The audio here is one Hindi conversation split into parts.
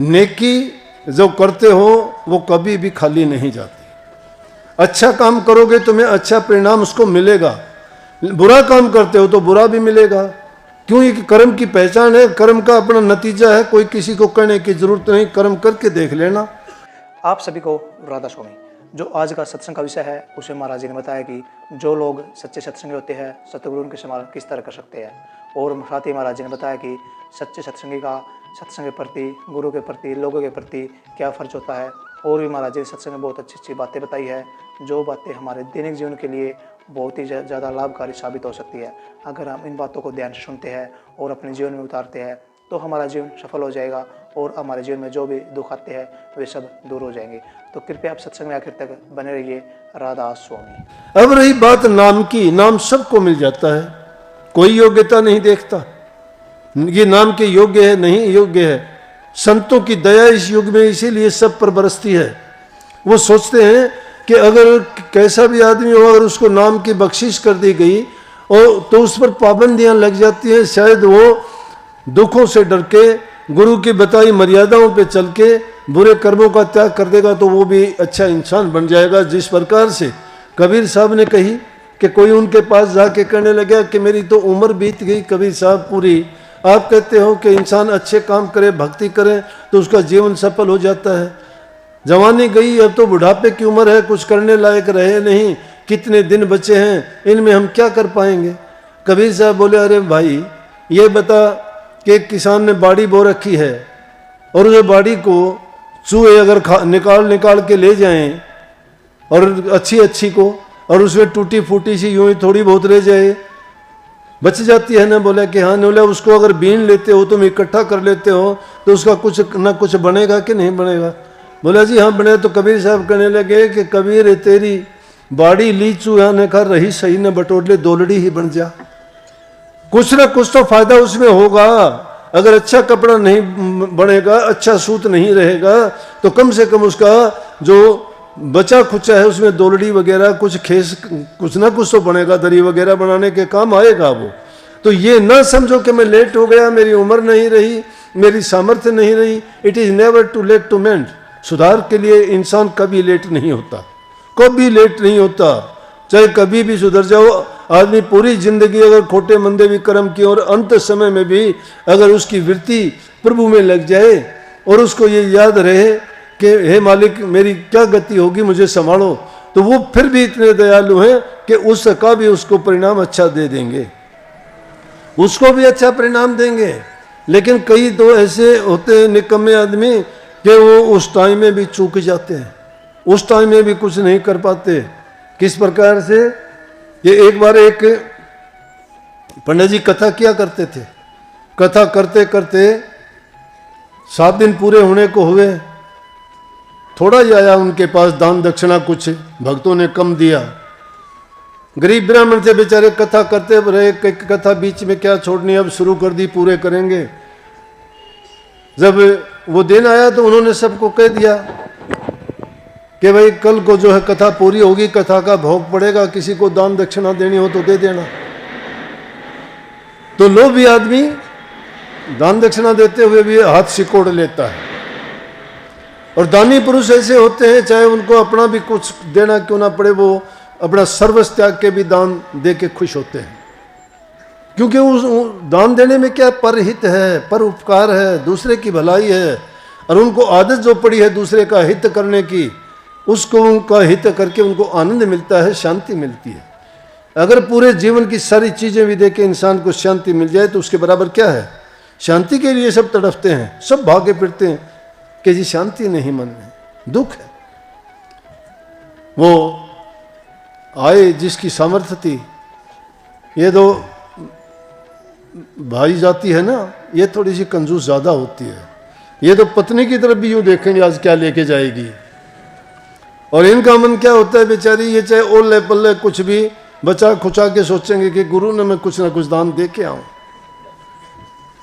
नेकी जो करते हो वो कभी भी खाली नहीं जाती। अच्छा काम करोगे तुम्हें अच्छा परिणाम उसको मिलेगा, बुरा काम करते हो तो बुरा भी मिलेगा। क्यों? ये कर्म की पहचान है, कर्म का अपना नतीजा है, कोई किसी को कहने की जरूरत नहीं, कर्म करके देख लेना। आप सभी को राधा स्वामी। जो आज का सत्संग का विषय है उसमें महाराज जी ने बताया कि जो लोग सच्चे सत्संगी होते हैं सतगुरु उनके समान किस तरह कर सकते हैं। और साथ ही महाराज जी ने बताया कि सच्चे सत्संगी का सत्संग के प्रति, गुरु के प्रति, लोगों के प्रति क्या फर्ज होता है। और भी महाराज जी ने सत्संग में बहुत अच्छी अच्छी बातें बताई है, जो बातें हमारे दैनिक जीवन के लिए बहुत ही ज़्यादा लाभकारी साबित हो सकती है। अगर हम इन बातों को ध्यान से सुनते हैं और अपने जीवन में उतारते हैं तो हमारा जीवन सफल हो जाएगा और हमारे जीवन में जो भी दुख आते हैं वे सब दूर हो जाएंगे। तो कृपया आप सत्संग में आखिर तक बने रहिए। राधा स्वामी। अब रही बात नाम की, नाम सबको मिल जाता है, कोई योग्यता नहीं देखता, ये नाम के योग्य है नहीं योग्य है। संतों की दया इस युग में इसीलिए सब पर बरसती है। वो सोचते हैं कि अगर कैसा भी आदमी हो, अगर उसको नाम की बख्शिश कर दी गई और तो उस पर पाबंदियां लग जाती हैं, शायद वो दुखों से डर के, गुरु की बताई मर्यादाओं पे चल के बुरे कर्मों का त्याग कर देगा तो वो भी अच्छा इंसान बन जाएगा। जिस प्रकार से कबीर साहब ने कही कि कोई उनके पास जाके कहने लगा कि मेरी तो उम्र बीत गई कबीर साहब पूरी, आप कहते हो कि इंसान अच्छे काम करे, भक्ति करे तो उसका जीवन सफल हो जाता है। जवानी गई, अब तो बुढ़ापे की उम्र है, कुछ करने लायक रहे नहीं, कितने दिन बचे हैं, इनमें हम क्या कर पाएंगे। कबीर साहब बोले, अरे भाई ये बता कि एक किसान ने बाड़ी बो रखी है और उस बाड़ी को चूहे अगर निकाल के ले जाएं और अच्छी को, और उसमें टूटी फूटी सी यूं ही थोड़ी बहुत रह जाए, बच जाती है ना। बोला कि हाँ। बोला उसको अगर बीन लेते हो, तुम इकट्ठा कर लेते हो तो उसका कुछ ना कुछ बनेगा कि नहीं बनेगा। बोला जी हाँ बने। तो कबीर साहब कहने लगे कि कबीर तेरी बाड़ी ली चूहा ने खा रही सही न बटोर ले, दोलड़ी ही बन जा, कुछ ना कुछ तो फायदा उसमें होगा। अगर अच्छा कपड़ा नहीं बनेगा, अच्छा सूत नहीं रहेगा तो कम से कम उसका जो बचा खुचा है उसमें दोलड़ी वगैरह कुछ खेस, कुछ ना कुछ तो बनेगा, दरी वगैरह बनाने के काम आएगा वो। तो ये ना समझो कि मैं लेट हो गया, मेरी उम्र नहीं रही, मेरी सामर्थ्य नहीं रही। It is never too late to mend. सुधार के लिए इंसान कभी लेट नहीं होता, कभी लेट नहीं होता, चाहे कभी भी सुधर जाओ। आदमी पूरी जिंदगी अगर खोटे मंदे भी कर्म किए और अंत समय में भी अगर उसकी वृत्ति प्रभु में लग जाए और उसको ये याद रहे कि हे मालिक मेरी क्या गति होगी, मुझे संभालो, तो वो फिर भी इतने दयालु हैं कि उसका भी उसको परिणाम अच्छा दे देंगे, उसको भी अच्छा परिणाम देंगे। लेकिन कई तो ऐसे होते हैं निकम्मे आदमी कि वो उस टाइम में भी चूक जाते हैं, उस टाइम में भी कुछ नहीं कर पाते। किस प्रकार से? ये एक बार एक पंडित जी कथा किया करते थे, कथा करते करते 7 दिन पूरे होने को हुए, थोड़ा ही आया उनके पास दान दक्षिणा, कुछ भक्तों ने कम दिया। गरीब ब्राह्मण थे बेचारे, कथा करते रहे, कथा बीच में क्या छोड़नी, अब शुरू कर दी, पूरे करेंगे। जब वो दिन आया तो उन्होंने सबको कह दिया कि भाई कल को जो है कथा पूरी होगी, कथा का भोग पड़ेगा, किसी को दान दक्षिणा देनी हो तो दे देना। तो लोभी आदमी दान दक्षिणा देते हुए भी हाथ सिकोड़ लेता है। और दानी पुरुष ऐसे होते हैं, चाहे उनको अपना भी कुछ देना क्यों ना पड़े, वो अपना सर्वस्व त्याग के भी दान दे के खुश होते हैं। क्योंकि उस दान देने में क्या परहित है, पर उपकार है, दूसरे की भलाई है। और उनको आदत जो पड़ी है दूसरे का हित करने की, उसको उनका हित करके उनको आनंद मिलता है, शांति मिलती है। अगर पूरे जीवन की सारी चीजें भी देके इंसान को शांति मिल जाए तो उसके बराबर क्या है। शांति के लिए सब तड़पते हैं, सब भागे फिरते हैं कि जी शांति नहीं मन में, दुख है। वो आए जिसकी सामर्थ्य थी, ये तो भाई जाती है ना, ये थोड़ी सी कंजूस ज्यादा होती है। ये तो पत्नी की तरफ भी यूं देखेंगे आज क्या लेके जाएगी, और इनका मन क्या होता है बेचारी, ये चाहे ओले पल्ले कुछ भी बचा खुचा के सोचेंगे कि गुरु ने मैं कुछ ना कुछ दान दे के आऊं,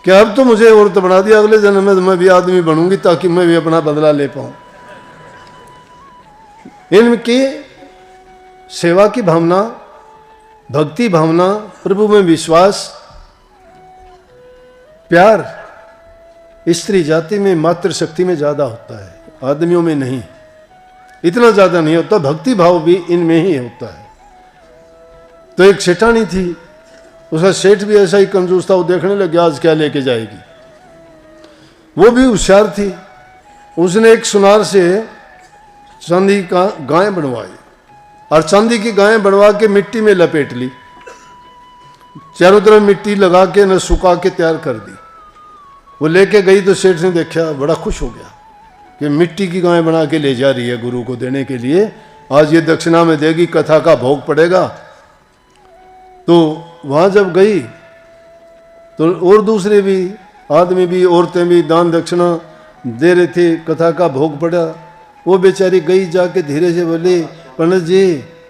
क्या अब तो मुझे औरत बना दिया, अगले जन्म में मैं भी आदमी बनूंगी ताकि मैं भी अपना बदला ले पाऊं। इनकी सेवा की भावना, भक्ति भावना, प्रभु में विश्वास, प्यार, स्त्री जाति में मातृशक्ति में ज़्यादा होता है, आदमियों में नहीं, इतना ज़्यादा नहीं होता। भक्ति भाव भी इनमें ही होता है। तो एक सेठानी थी, उसका सेठ भी ऐसा ही कंजूस था, वो देखने लगे आज क्या लेके जाएगी। वो भी होशियार थी, उसने एक सुनार से चांदी का गाय बनवाई और चांदी की गाय बनवा के मिट्टी में लपेट ली, चारों तरफ मिट्टी लगा के न सुखा के तैयार कर दी। वो लेके गई तो सेठ ने देखा, बड़ा खुश हो गया कि मिट्टी की गाय बना के ले जा रही है गुरु को देने के लिए, आज ये दक्षिणा में देगी, कथा का भोग पड़ेगा। तो वहाँ जब गई तो और दूसरे भी आदमी भी औरतें भी दान दक्षिणा दे रहे थे, कथा का भोग पड़ा। वो बेचारी गई जाके धीरे से बोली, पंडित जी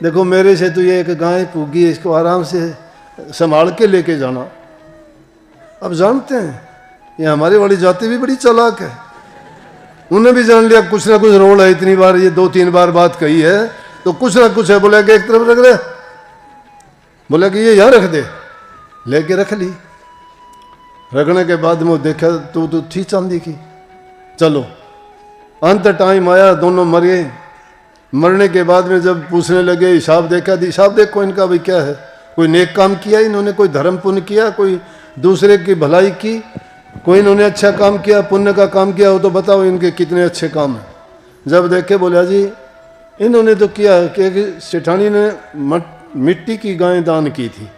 देखो मेरे से तो ये एक गाय पूगी है, इसको आराम से संभाल के लेके जाना। अब जानते हैं ये हमारी वाली जाति भी बड़ी चालाक है, उन्हें भी जान लिया कुछ ना कुछ रोल है, इतनी बार ये 2-3 बार बात कही है तो कुछ ना कुछ है। बोला कि एक तरफ रख दे, बोला कि ये यहाँ रख दे, लेके रख ली। रखने के बाद में देखा तो थी चांदी की। चलो अंत टाइम आया, दोनों मर गए। मरने के बाद में जब पूछने लगे, हिसाब देखा, हिसाब देखो इनका भाई क्या है, कोई नेक काम किया इन्होंने, कोई धर्म पुण्य किया, कोई दूसरे की भलाई की, कोई इन्होंने अच्छा काम किया, पुण्य का काम किया हो तो बताओ इनके कितने अच्छे काम हैं। जब देखे बोला जी इन्होंने तो किया कि सेठानी ने मिट्टी की गाय दान की थी।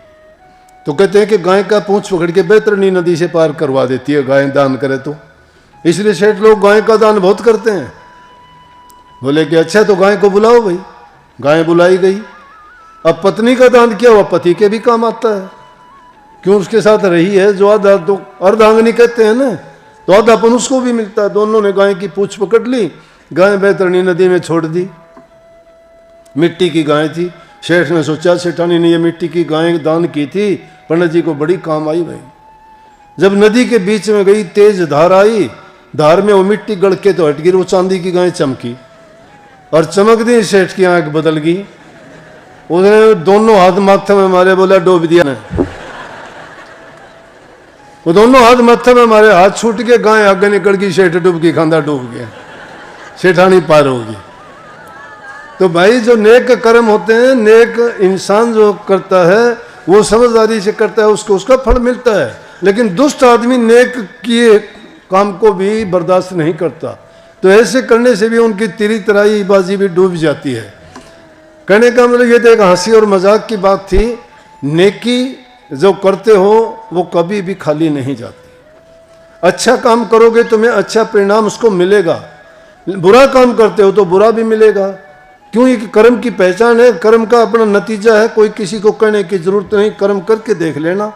तो कहते हैं कि गाय का पूंछ पकड़ के बैतरणी नदी से पार करवा देती है गाय दान करे तो, इसलिए सेठ लोग गाय का दान बहुत करते हैं। बोले कि अच्छा तो गाय को बुलाओ भाई। गाय बुलाई गई। अब पत्नी का दान किया हुआ पति के भी काम आता है, क्यों उसके साथ रही है, जो आधा तो अर्धांगनी कहते हैं ना, तो आधापन उसको भी मिलता है। दोनों ने गाय की पूंछ पकड़ ली, गाय बैतरणी नदी में छोड़ दी। मिट्टी की गाय थी। शेठ ने सोचा सेठानी ने ये मिट्टी की गाय दान की थी, पंडित जी को बड़ी काम आई भाई। जब नदी के बीच में गई, तेज धार आई, धार में वो मिट्टी गड़ के तो हट गिरी, वो चांदी की गाय चमकी और चमक दी, सेठ की आंख बदल गई। उसने दोनों हाथ माथे में मारे, बोला डूब दिया ने। वो दोनों हाथ माथे में मारे, हाथ छूट के गाय आगे निकल गई, सेठ डूब गई, खांदा डूब गया, सेठानी पार होगी। तो भाई जो नेक कर्म होते हैं, नेक इंसान जो करता है वो समझदारी से करता है, उसको उसका फल मिलता है। लेकिन दुष्ट आदमी नेक किए काम को भी बर्दाश्त नहीं करता, तो ऐसे करने से भी उनकी तिरी तराई बाजी भी डूब जाती है। कहने का मतलब ये तो एक हंसी और मजाक की बात थी। नेकी जो करते हो वो कभी भी खाली नहीं जाती। अच्छा काम करोगे तुम्हें अच्छा परिणाम उसको मिलेगा, बुरा काम करते हो तो बुरा भी मिलेगा। क्यों? ये कर्म की पहचान है, कर्म का अपना नतीजा है। कोई किसी को कहने की जरूरत नहीं, कर्म करके देख लेना।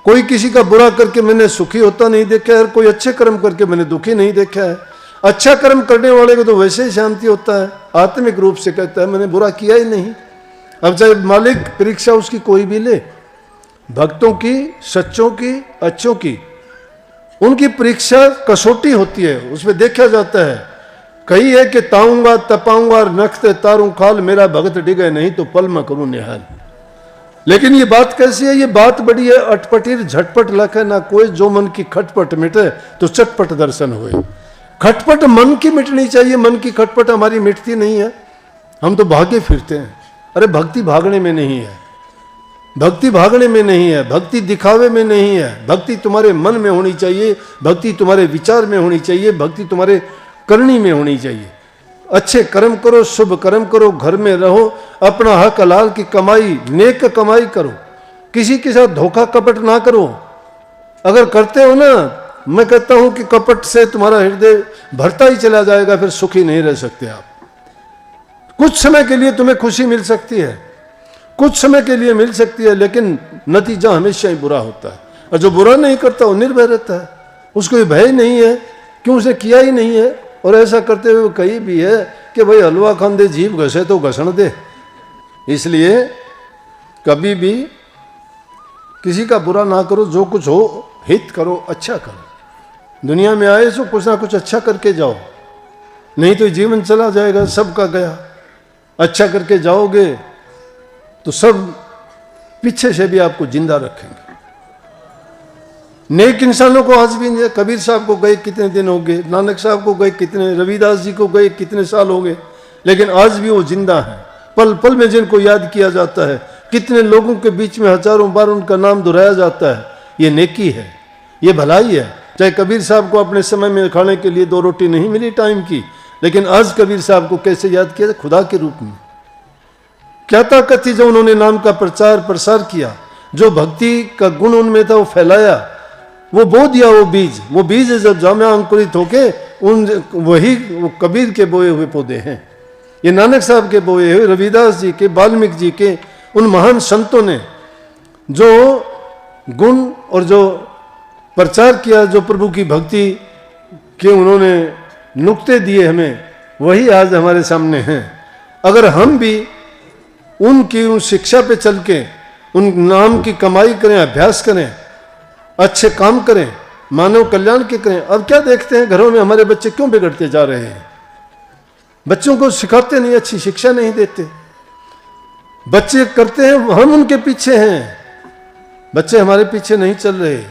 कोई किसी का बुरा करके मैंने सुखी होता नहीं देखा है, कोई अच्छे कर्म करके मैंने दुखी नहीं देखा है। अच्छा कर्म करने वाले को तो वैसे ही शांति होता है, आत्मिक रूप से कहता है मैंने बुरा किया ही नहीं। अब चाहे मालिक परीक्षा उसकी कोई भी ले, भक्तों की, सच्चों की, अच्छों की, उनकी परीक्षा कसौटी होती है, उसमें देखा जाता है। कही है कि ताऊंगा तपाऊंगा नखते तारूं खाल, मेरा भगत डिगे नहीं तो पल में करूं निहाल। लेकिन ये बात कैसी है? ये बात बड़ी है अटपटी, झटपट लखे ना कोई, जो मन की खटपट मिटे तो चटपट दर्शन हुए। खटपट मन की मिटनी चाहिए, मन की खटपट हमारी मिटती नहीं है, हम तो भागे फिरते हैं। अरे भक्ति भागने में नहीं है, भक्ति भागने में नहीं है, भक्ति दिखावे में नहीं है। भक्ति तुम्हारे मन में होनी चाहिए, भक्ति तुम्हारे विचार में होनी चाहिए, भक्ति तुम्हारे करनी में होनी चाहिए। अच्छे कर्म करो, शुभ कर्म करो, घर में रहो, अपना हक हलाल की कमाई, नेक कमाई करो, किसी के साथ धोखा कपट ना करो। अगर करते हो ना, मैं कहता हूं कि कपट से तुम्हारा हृदय भरता ही चला जाएगा, फिर सुखी नहीं रह सकते आप। कुछ समय के लिए तुम्हें खुशी मिल सकती है, कुछ समय के लिए मिल सकती है, लेकिन नतीजा हमेशा ही बुरा होता है। और जो बुरा नहीं करता वो निर्भय रहता है, उसको ये भय नहीं है, क्यों उसने किया ही नहीं है। और ऐसा करते हुए कही भी है कि भाई हलवा खान दे जीभ घसे तो घसण दे। इसलिए कभी भी किसी का बुरा ना करो, जो कुछ हो हित करो, अच्छा करो। दुनिया में आए सो कुछ ना कुछ अच्छा करके जाओ, नहीं तो जीवन चला जाएगा, सबका गया। अच्छा करके जाओगे तो सब पीछे से भी आपको जिंदा रखेंगे। नेक इंसानों को आज भी, कबीर साहब को गए कितने दिन हो गए, नानक साहब को गए कितने, रविदास जी को गए कितने साल हो गए, लेकिन आज भी वो जिंदा हैं। पल पल में जिनको याद किया जाता है, कितने लोगों के बीच में हजारों बार उनका नाम दोहराया जाता है। ये नेकी है, ये भलाई है। चाहे कबीर साहब को अपने समय में खाने के लिए 2 रोटी नहीं मिली टाइम की, लेकिन आज कबीर साहब को कैसे याद किया? खुदा के रूप में। क्या ताकत थी जो उन्होंने नाम का प्रचार प्रसार किया, जो भक्ति का गुण उनमें था वो फैलाया, वो बो दिया वो बीज जब जामिया अंकुरित होके वही वो कबीर के बोए हुए पौधे हैं। ये नानक साहब के बोए हुए, रविदास जी के, वाल्मीकि जी के, उन महान संतों ने जो गुण और जो प्रचार किया, जो प्रभु की भक्ति के उन्होंने नुक्ते दिए हमें, वही आज हमारे सामने हैं। अगर हम भी उनकी उन शिक्षा पे चल के उन नाम की कमाई करें, अभ्यास करें, अच्छे काम करें, मानव कल्याण के करें। अब क्या देखते हैं घरों में हमारे बच्चे क्यों बिगड़ते जा रहे हैं? बच्चों को सिखाते नहीं, अच्छी शिक्षा नहीं देते। बच्चे करते हैं, हम उनके पीछे हैं, बच्चे हमारे पीछे नहीं चल रहे।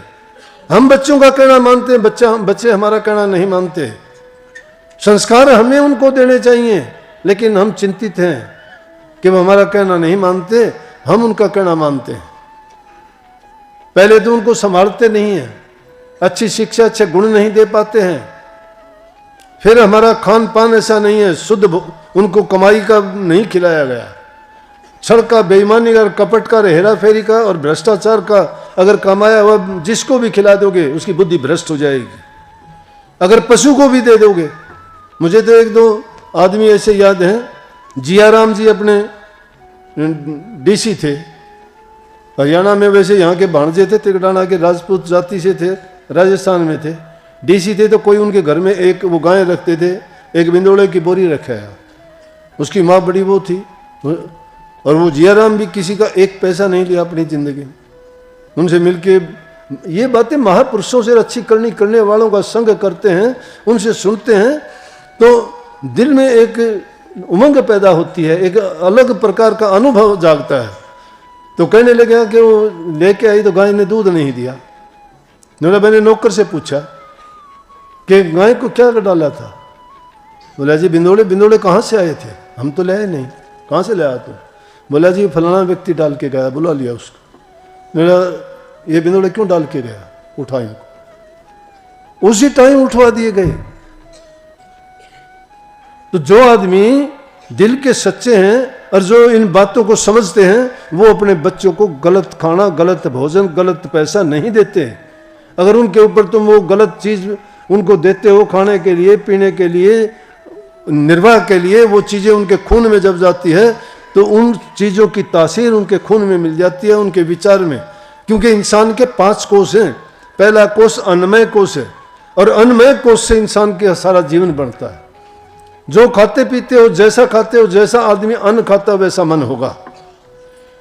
हम बच्चों का कहना मानते हैं, बच्चे हमारा कहना नहीं मानते। संस्कार हमें उनको देने चाहिए, लेकिन हम चिंतित हैं कि वो हमारा कहना नहीं मानते, हम उनका कहना मानते हैं। पहले तो उनको संभालते नहीं हैं, अच्छी शिक्षा, अच्छे गुण नहीं दे पाते हैं। फिर हमारा खान पान ऐसा नहीं है, शुद्ध उनको कमाई का नहीं खिलाया गया। छल का, बेईमानी का, कपट का, हेरा फेरी का और भ्रष्टाचार का अगर कमाया हुआ जिसको भी खिला दोगे उसकी बुद्धि भ्रष्ट हो जाएगी। अगर पशु को भी दे दोगे, मुझे तो 1-2 आदमी ऐसे याद हैं, जियाराम जी अपने डीसी थे हरियाणा में, वैसे यहाँ के भाणजे थे, तिगड़ाना के राजपूत जाति से थे, राजस्थान में थे, डीसी थे। तो कोई उनके घर में एक वो गाय रखते थे, एक बिंदोड़े की बोरी रखा है, उसकी माँ बड़ी वो थी, और वो जियाराम भी किसी का 1 पैसा नहीं लिया अपनी जिंदगी में। उनसे मिलके ये बातें महापुरुषों से अच्छी करने वालों का संग करते हैं, उनसे सुनते हैं तो दिल में एक उमंग पैदा होती है, एक अलग प्रकार का अनुभव जागता है। तो कहने लगे कि वो लेके आई तो गाय ने दूध नहीं दिया। मैंने नौकर से पूछा कि गाय को क्या डाला था? बोला जी बिंदोड़े कहाँ से आए थे? हम तो ले आए नहीं। कहाँ से ले आया तू? बोला जी फलाना व्यक्ति डाल के गया, बुला लिया उसको। मेरा ये बिंदोड़े क्यों डाल के गया? उठा इनको। उसी टाइम उठवा दिए गए। तो जो आदमी दिल के सच्चे हैं और जो इन बातों को समझते हैं, वो अपने बच्चों को गलत खाना, गलत भोजन, गलत पैसा नहीं देते। अगर उनके ऊपर तुम वो गलत चीज उनको देते हो खाने के लिए, पीने के लिए, निर्वाह के लिए, वो चीजें उनके खून में जब जाती है तो उन चीजों की तासीर उनके खून में मिल जाती है, उनके विचार में। क्योंकि इंसान के 5 कोष हैं। पहला कोष अन्नमय कोष है, और अन्नमय कोष से इंसान का सारा जीवन बनता है। जो खाते पीते हो, जैसा खाते हो, जैसा आदमी अन्न खाता वैसा मन होगा।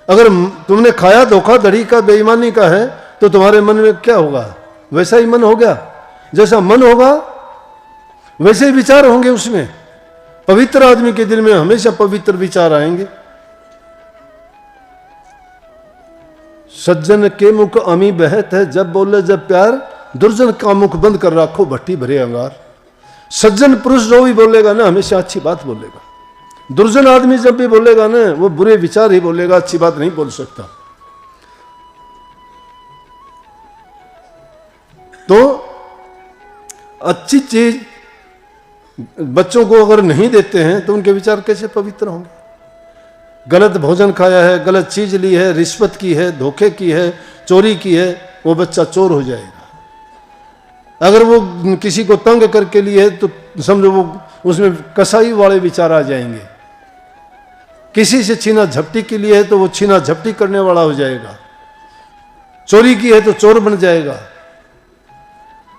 अगर तुमने खाया धोखाधड़ी का, बेईमानी का है, तो तुम्हारे मन में क्या होगा? वैसा ही मन हो गया। जैसा मन होगा वैसे ही विचार होंगे उसमें। पवित्र आदमी के दिल में हमेशा पवित्र विचार आएंगे। सज्जन के मुख अमी बहत है, जब बोले जब प्यार, दुर्जन का मुख बंद कर रखो भट्टी भरे अंगार। सज्जन पुरुष जो भी बोलेगा ना, हमेशा अच्छी बात बोलेगा। दुर्जन आदमी जब भी बोलेगा ना, वो बुरे विचार ही बोलेगा, अच्छी बात नहीं बोल सकता। तो अच्छी चीज बच्चों को अगर नहीं देते हैं तो उनके विचार कैसे पवित्र होंगे? गलत भोजन खाया है, गलत चीज ली है, रिश्वत की है, धोखे की है, चोरी की है, वो बच्चा चोर हो जाएगा। अगर वो किसी को तंग करके लिए है तो समझो वो उसमें कसाई वाले विचार आ जाएंगे। किसी से छीना झपटी के लिए है तो वो छीना झपटी करने वाला हो जाएगा। चोरी की है तो चोर बन जाएगा।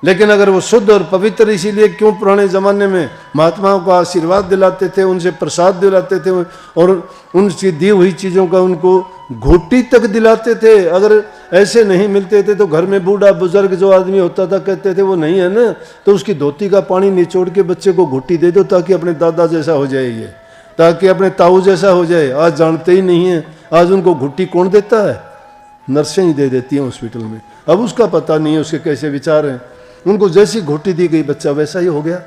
लेकिन अगर वो शुद्ध और पवित्र, इसीलिए क्यों पुराने जमाने में महात्माओं को आशीर्वाद दिलाते थे, उनसे प्रसाद दिलाते थे और उनकी दी हुई चीज़ों का उनको घोटी तक दिलाते थे। अगर ऐसे नहीं मिलते थे तो घर में बूढ़ा बुजुर्ग जो आदमी होता था कहते थे वो नहीं है ना, तो उसकी धोती का पानी निचोड़ के बच्चे को घोटी दे दो ताकि अपने दादा जैसा हो जाए, ये ताकि अपने ताऊ जैसा हो जाए। आज जानते ही नहीं है। आज उनको घुट्टी कौन देता है? नर्सें ही दे देती हैं हॉस्पिटल में। अब उसका पता नहीं है उसके कैसे विचार हैं। उनको जैसी घोटी दी गई बच्चा वैसा ही हो गया।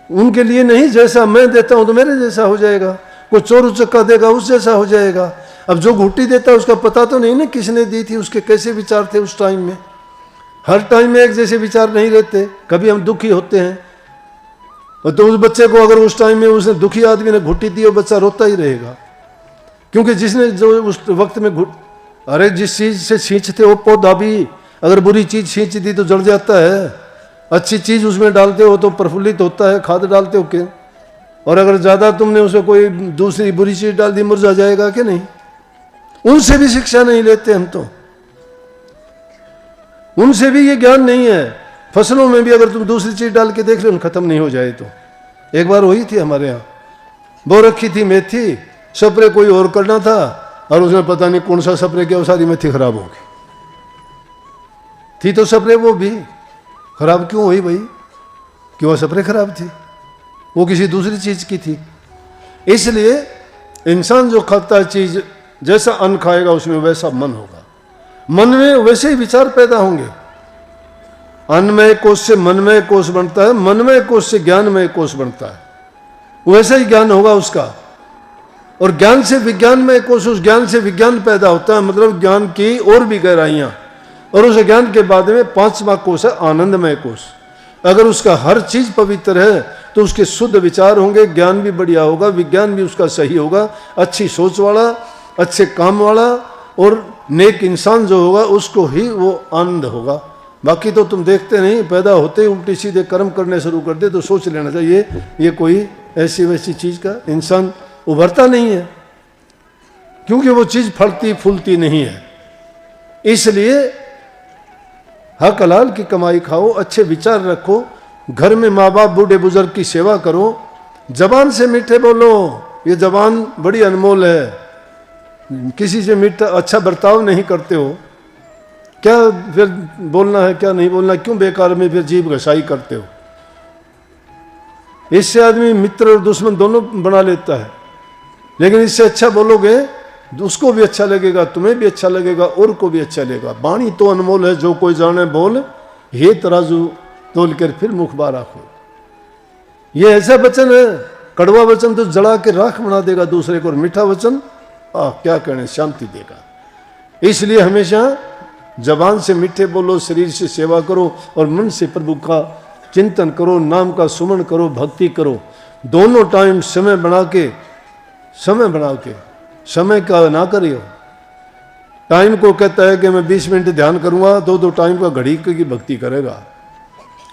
उनके लिए नहीं, जैसा मैं देता हूं तो मेरे जैसा हो जाएगा, कोई चोर उचक्का देगा उस जैसा हो जाएगा। अब जो घोटी देता है उसका पता तो नहीं ना किसने दी थी, उसके कैसे विचार थे उस टाइम में। हर टाइम में एक जैसे विचार नहीं रहते, कभी हम दुखी होते हैं तो उस बच्चे को अगर उस टाइम में उसने दुखी आदमी ने घुट्टी दी, वो बच्चा रोता ही रहेगा, क्योंकि जिसने जो उस वक्त में अरे जिस चीज से सींचते वो पौधा भी अगर बुरी चीज सींच दी तो जड़ जाता है, अच्छी चीज उसमें डालते हो तो प्रफुल्लित होता है, खाद डालते हो के, और अगर ज्यादा तुमने उसे कोई दूसरी बुरी चीज डाल दी मुरझा जाएगा कि नहीं। उनसे भी शिक्षा नहीं लेते हम तो, उनसे भी ये ज्ञान नहीं है। फसलों में भी अगर तुम दूसरी चीज डाल के देख लो खत्म नहीं हो जाए तो। एक बार हुई थी हमारे यहाँ, बो रखी थी मेथी, स्प्रे कोई और करना था और उसने पता नहीं कौन सा स्प्रे किया, वो सारी मेथी खराब हो गई थी। तो स्प्रे वो भी खराब क्यों हुई भाई, कि वो स्प्रे खराब थी, वो किसी दूसरी चीज की थी। इसलिए इंसान जो खाता है चीज, जैसा अन्न खाएगा उसमें वैसा मन होगा, मन में वैसे ही विचार पैदा होंगे। अन्नमय कोश से मनमय कोश बनता है, मनमय कोश से ज्ञानमय कोश बनता है, वैसा ही ज्ञान होगा उसका। और ज्ञान से विज्ञानमय कोश, उस ज्ञान से विज्ञान पैदा होता है, मतलब ज्ञान की और भी गहराइयां। और उस ज्ञान के बाद में 5वां कोश है आनंदमय कोश। अगर उसका हर चीज पवित्र है तो उसके शुद्ध विचार होंगे, ज्ञान भी बढ़िया होगा, विज्ञान भी उसका सही होगा, अच्छी सोच वाला, अच्छे काम वाला और नेक इंसान जो होगा उसको ही वो आनंद होगा। बाकी तो तुम देखते नहीं, पैदा होते ही उल्टी सीधे कर्म करने शुरू कर दे तो सोच लेना चाहिए ये कोई ऐसी वैसी चीज का इंसान उभरता नहीं है, क्योंकि वो चीज फलती फूलती नहीं है। इसलिए हक हलाल की कमाई खाओ, अच्छे विचार रखो, घर में माँ बाप बूढ़े बुजुर्ग की सेवा करो, जबान से मीठे बोलो, ये जबान बड़ी अनमोल है। किसी से मीठा अच्छा बर्ताव नहीं करते हो, क्या फिर बोलना है क्या नहीं बोलना, क्यों बेकार में फिर जीभ घसाई करते हो। इससे आदमी मित्र और दुश्मन दोनों बना लेता है। लेकिन इससे अच्छा बोलोगे उसको भी अच्छा लगेगा, तुम्हें भी अच्छा लगेगा, और को भी अच्छा लगेगा। वाणी तो अनमोल है, जो कोई जाने बोल, ये तराजू तोल कर फिर मुख बारा हो। ये ऐसा वचन है, कड़वा वचन तो जड़ा के राख बना देगा दूसरे को, और मीठा वचन क्या कहने शांति देगा। इसलिए हमेशा जबान से मीठे बोलो, शरीर से सेवा करो और मन से प्रभु का चिंतन करो, नाम का सुमन करो, भक्ति करो। दोनों टाइम समय बना के समय का ना करियो। टाइम को कहता है कि मैं 20 मिनट ध्यान करूंगा, दो टाइम का घड़ी की भक्ति करेगा।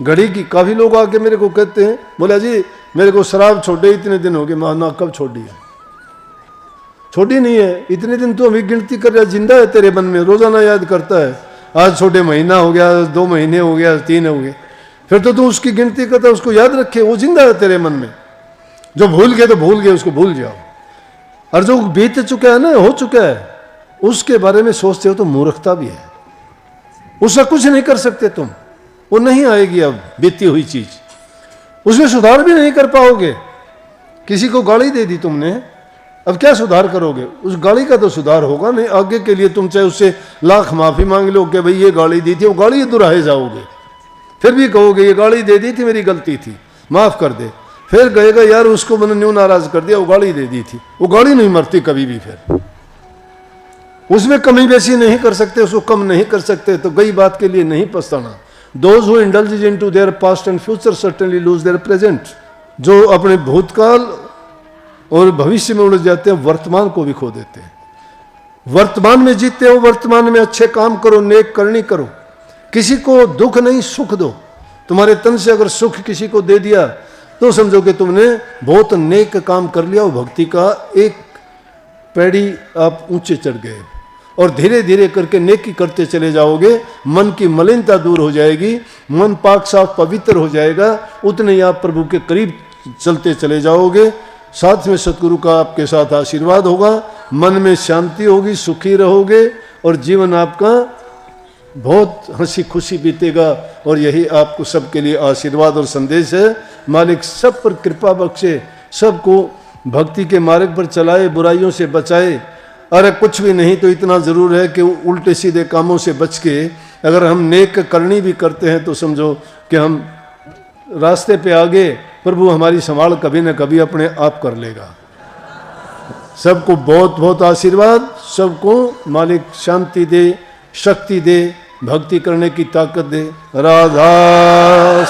घड़ी की काफी लोग आके मेरे को कहते हैं, बोला जी मेरे को शराब छोड़े इतने दिन हो गए। माना कब छोड़ी है? छोटी नहीं है, इतने दिन तो अभी गिनती कर रहा, जिंदा है तेरे मन में, रोजाना याद करता है। आज छोटे महीना हो गया, 2 महीने हो गया, 3 हो गए, फिर तो तू उसकी गिनती करता है, उसको याद रखे, वो जिंदा है तेरे मन में। जो भूल गए तो भूल गए, उसको भूल जाओ। और जो बीत चुका है ना, हो चुका है, उसके बारे में सोचते हो तो मूर्खता भी है। उसका कुछ नहीं कर सकते तुम, वो नहीं आएगी अब बीती हुई चीज, उसमें सुधार भी नहीं कर पाओगे। किसी को गाली दे दी तुमने, अब क्या सुधार करोगे? उस गाली का तो सुधार होगा नहीं। आगे के लिए तुम चाहे उससे लाख माफी मांग लो कि भाई ये गाली दी थी, वो गाली दुराहे जाओगे, फिर भी कहोगे ये गाली दे दी थी, मेरी गलती थी, माफ कर दे। फिर कहेगा यार उसको मैंने न्यू नाराज कर दिया, वो गाली दे दी थी। वो गाली नहीं मरती कभी भी, फिर उसमें कमी बेसी नहीं कर सकते, उसको कम नहीं कर सकते। तो गई बात के लिए नहीं पछताना। Those who indulge into their past and future certainly lose their present। जो अपने भूतकाल और भविष्य में उलझ जाते हैं, वर्तमान को भी खो देते हैं। वर्तमान में जीते हो, वर्तमान में अच्छे काम करो, नेक करनी करो। किसी को दुख नहीं सुख दो। तुम्हारे तन से अगर सुख किसी को दे दिया तो समझो कि तुमने बहुत नेक काम कर लिया, और भक्ति का एक पैड़ी आप ऊंचे चढ़ गए। और धीरे धीरे करके नेकी करते चले जाओगे, मन की मलिनता दूर हो जाएगी, मन पाक साफ पवित्र हो जाएगा, उतने ही आप प्रभु के करीब चलते चले जाओगे। साथ में सतगुरु का आपके साथ आशीर्वाद होगा, मन में शांति होगी, सुखी रहोगे और जीवन आपका बहुत हंसी खुशी बीतेगा। और यही आपको सबके लिए आशीर्वाद और संदेश है। मालिक सब पर कृपा बख्शे, सबको भक्ति के मार्ग पर चलाए, बुराइयों से बचाए, अरे कुछ भी नहीं तो इतना ज़रूर है कि उल्टे सीधे कामों से बच के अगर हम नेक करनी भी करते हैं तो समझो कि हम रास्ते पे आगे, प्रभु हमारी संभाल कभी न कभी अपने आप कर लेगा। सबको बहुत बहुत आशीर्वाद, सबको मालिक शांति दे, शक्ति दे, भक्ति करने की ताकत दे। राधा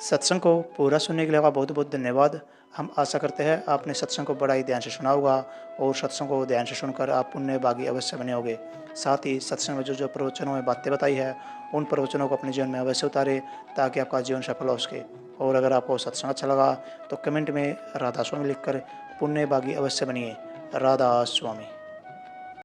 सत्संग को पूरा सुनने के लिए आपका बहुत बहुत धन्यवाद। हम आशा करते हैं आपने सत्संग को बड़ा ही ध्यान से सुना होगा और सत्संग को ध्यान से सुनकर आप पुण्य भागी अवश्य बने होंगे। साथ ही सत्संग में जो प्रवचनों में बातें बताई है उन प्रवचनों को अपने जीवन में अवश्य उतारे ताकि आपका जीवन सफल हो सके। और अगर आपको सत्संग अच्छा लगा तो कमेंट में राधा स्वामी लिखकर पुण्य भागी अवश्य बनिए। राधा स्वामी।